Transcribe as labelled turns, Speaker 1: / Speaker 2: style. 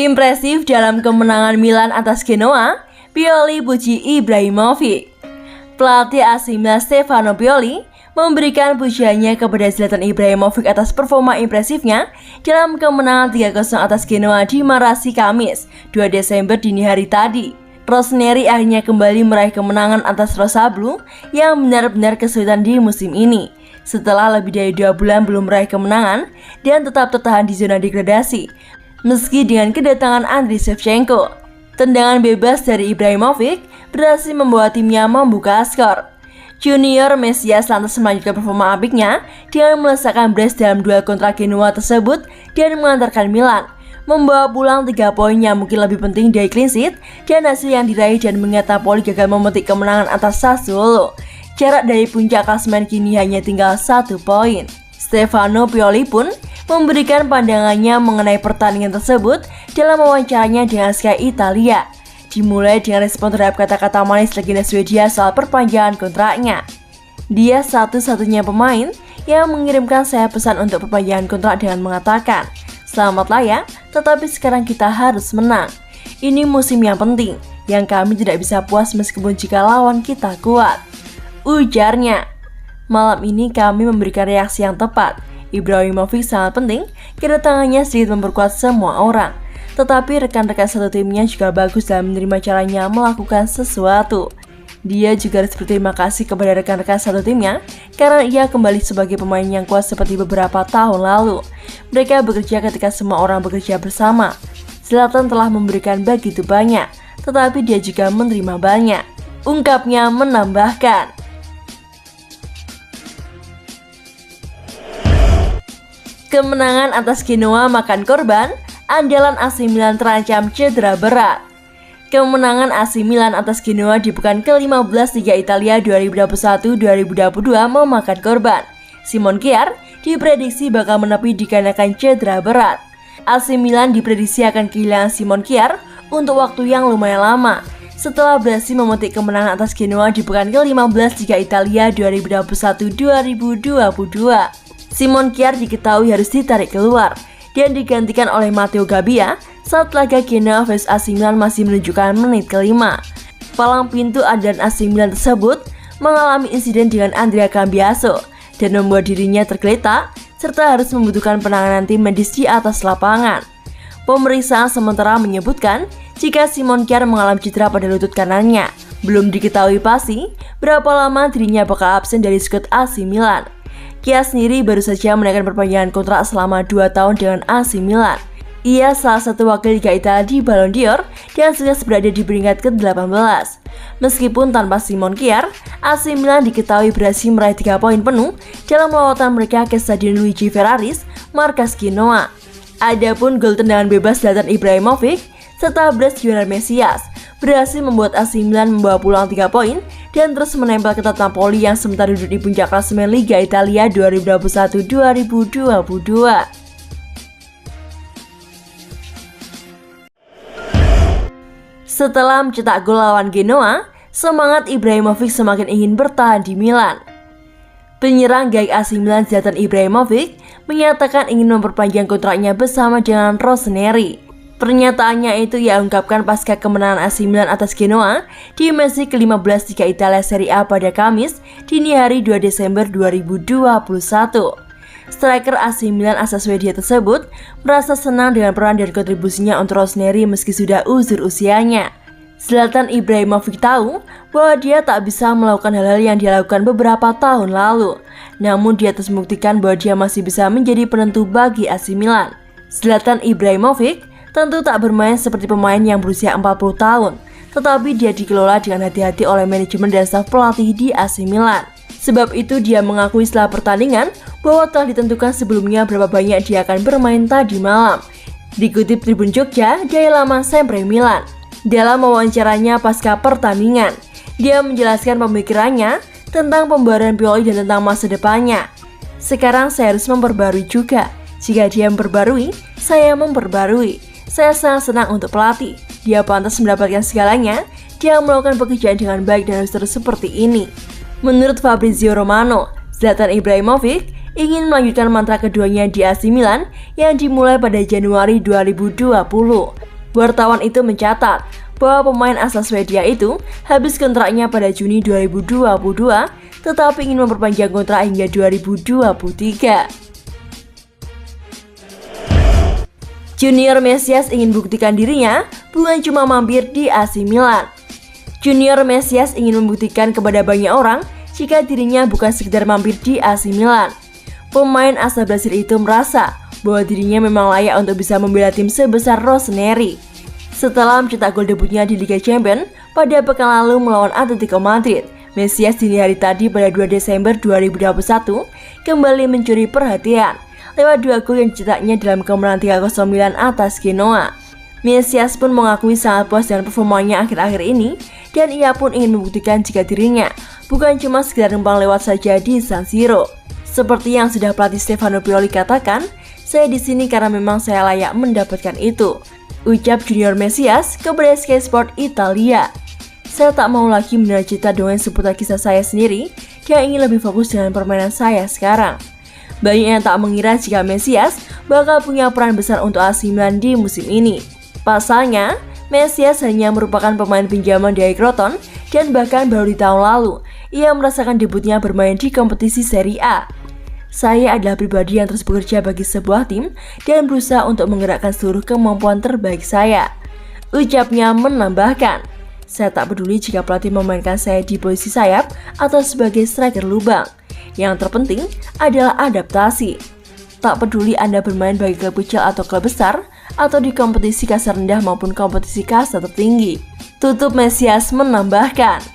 Speaker 1: Impresif dalam kemenangan Milan atas Genoa, Pioli puji Ibrahimovic. Pelatih AC Milan Stefano Pioli memberikan pujiannya kepada Zlatan Ibrahimovic atas performa impresifnya dalam kemenangan 3-0 atas Genoa di Marassi Kamis, 2 Desember dini hari tadi. Rossoneri akhirnya kembali meraih kemenangan atas Rossablu yang benar-benar kesulitan di musim ini. Setelah lebih dari 2 bulan belum meraih kemenangan dan tetap tertahan di zona degradasi, meski dengan kedatangan Andriy Shevchenko. Tendangan bebas dari Ibrahimovic berhasil membawa timnya membuka skor. Junior Mesias lantas melanjutkan performa apiknya dengan melesakkan brace dalam duel kontra Genoa tersebut dan mengantarkan Milan membawa pulang 3 poin yang mungkin lebih penting dari clean sheet dan hasil yang diraih, dan mengingat Napoli gagal memetik kemenangan atas Sassuolo. Jarak dari puncak klasemen kini hanya tinggal 1 poin. Stefano Pioli pun memberikan pandangannya mengenai pertandingan tersebut dalam wawancaranya dengan Sky Italia. Dimulai dengan respon terhadap kata-kata manis legenda Swedia soal perpanjangan kontraknya. Dia satu-satunya pemain yang mengirimkan saya pesan untuk perpanjangan kontrak dengan mengatakan, "Selamatlah ya, tetapi sekarang kita harus menang. Ini musim yang penting, yang kami tidak bisa puas meskipun jika lawan kita kuat," ujarnya. "Malam ini kami memberikan reaksi yang tepat. Ibrahimovic sangat penting, kedatangannya sedikit memperkuat semua orang. Tetapi rekan-rekan satu timnya juga bagus dalam menerima caranya melakukan sesuatu. Dia juga harus berterima kasih kepada rekan-rekan satu timnya karena ia kembali sebagai pemain yang kuat seperti beberapa tahun lalu. Mereka bekerja ketika semua orang bekerja bersama. Zlatan telah memberikan begitu banyak, tetapi dia juga menerima banyak," ungkapnya menambahkan. Kemenangan atas Genoa makan korban, andalan AC Milan terancam cedera berat. Kemenangan AC Milan atas Genoa di pekan ke-15 Liga Italia 2021-2022 memakan korban. Simon Kjaer diprediksi bakal menepi dikarenakan cedera berat. AC Milan diprediksi akan kehilangan Simon Kjaer untuk waktu yang lumayan lama setelah berhasil memetik kemenangan atas Genoa di pekan ke-15 Liga Italia 2021-2022. Simon Kjaer diketahui harus ditarik keluar dan digantikan oleh Matteo Gabbia saat laga Genoa vs AC Milan masih menunjukkan menit ke-5. Palang pintu andalan AC Milan tersebut mengalami insiden dengan Andrea Cambiaso dan membuat dirinya tergeletak serta harus membutuhkan penanganan tim medis di atas lapangan. Pemeriksaan sementara menyebutkan jika Simon Kjaer mengalami cedera pada lutut kanannya. Belum diketahui pasti berapa lama dirinya bakal absen dari skuad AC Milan. Kjaer sendiri baru saja menaikkan perpanjangan kontrak selama 2 tahun dengan AC Milan. Ia salah satu wakil Liga Italia di Ballon d'Or dan sukses berada di peringkat ke-18. Meskipun tanpa Simon Kjaer, AC Milan diketahui berhasil meraih 3 poin penuh dalam lawatan mereka ke Stadion Luigi Ferraris, markas Genoa. Adapun gol tendangan bebas Zlatan Ibrahimovic serta brace Junior Mesias berhasil membuat AC Milan membawa pulang 3 poin dan terus menempel ketat Napoli yang sementara duduk di puncak klasemen Liga Italia 2021-2022. Setelah mencetak gol lawan Genoa, semangat Ibrahimovic semakin ingin bertahan di Milan. Penyerang gaik AC Milan Zlatan Ibrahimovic menyatakan ingin memperpanjang kontraknya bersama dengan Rossoneri. Pernyataannya itu ia ungkapkan pasca kemenangan AC Milan atas Genoa di match ke-15 Liga Italia Serie A pada Kamis dini hari 2 Desember 2021. Striker AC Milan asal Swedia tersebut merasa senang dengan peran dan kontribusinya untuk Rossoneri meski sudah uzur usianya. Zlatan Ibrahimovic tahu bahwa dia tak bisa melakukan hal-hal yang dia lakukan beberapa tahun lalu. Namun dia terus membuktikan bahwa dia masih bisa menjadi penentu bagi AC Milan. Zlatan Ibrahimovic tentu tak bermain seperti pemain yang berusia 40 tahun, tetapi dia dikelola dengan hati-hati oleh manajemen dan staf pelatih di AC Milan. Sebab itu dia mengakui setelah pertandingan bahwa telah ditentukan sebelumnya berapa banyak dia akan bermain tadi malam. Dikutip Tribun Jogja dari laman Sempre Milan. Dalam wawancaranya pasca pertandingan, dia menjelaskan pemikirannya tentang pembaruan Pioli dan tentang masa depannya. "Sekarang saya harus memperbarui juga. Jika dia memperbarui, saya memperbarui. Saya sangat senang untuk pelatih. Dia pantas mendapatkan segalanya. Dia melakukan pekerjaan dengan baik dan harus terus seperti ini." Menurut Fabrizio Romano, Zlatan Ibrahimovic ingin melanjutkan mantra keduanya di AC Milan yang dimulai pada Januari 2020. Wartawan itu mencatat bahwa pemain asal Swedia itu habis kontraknya pada Juni 2022, tetapi ingin memperpanjang kontrak hingga 2023. Junior Mesias ingin buktikan dirinya bukan cuma mampir di AC Milan. Junior Mesias ingin membuktikan kepada banyak orang jika dirinya bukan sekedar mampir di AC Milan. Pemain asal Brasil itu merasa bahwa dirinya memang layak untuk bisa membela tim sebesar Rossoneri. Setelah mencetak gol debutnya di Liga Champions pada pekan lalu melawan Atletico Madrid, Mesias dini hari tadi pada 2 Desember 2021 kembali mencuri perhatian lewat 2 gol yang dicetaknya dalam kemenangan 3-0 atas Genoa. Mesias pun mengakui sangat puas dengan performanya akhir-akhir ini dan ia pun ingin membuktikan jika dirinya bukan cuma sekedar numpang lewat saja di San Siro. Seperti yang sudah pelatih Stefano Pioli katakan, "Saya di sini karena memang saya layak mendapatkan itu," ucap Junior Mesias kepada Sky Sport Italia. "Saya tak mau lagi mendengar cerita dongeng seputar kisah saya sendiri dan ingin lebih fokus dengan permainan saya sekarang." Banyak yang tak mengira jika Mesias bakal punya peran besar untuk AC Milan di musim ini. Pasalnya, Mesias hanya merupakan pemain pinjaman dari Crotone dan bahkan baru di tahun lalu ia merasakan debutnya bermain di kompetisi Serie A. "Saya adalah pribadi yang terus bekerja bagi sebuah tim dan berusaha untuk menggerakkan seluruh kemampuan terbaik saya," ucapnya menambahkan, "Saya tak peduli jika pelatih memainkan saya di posisi sayap atau sebagai striker lubang. Yang terpenting adalah adaptasi. Tak peduli Anda bermain bagi klub kecil atau klub besar, atau di kompetisi kasta rendah maupun kompetisi kasta tertinggi," tutup Mesias menambahkan.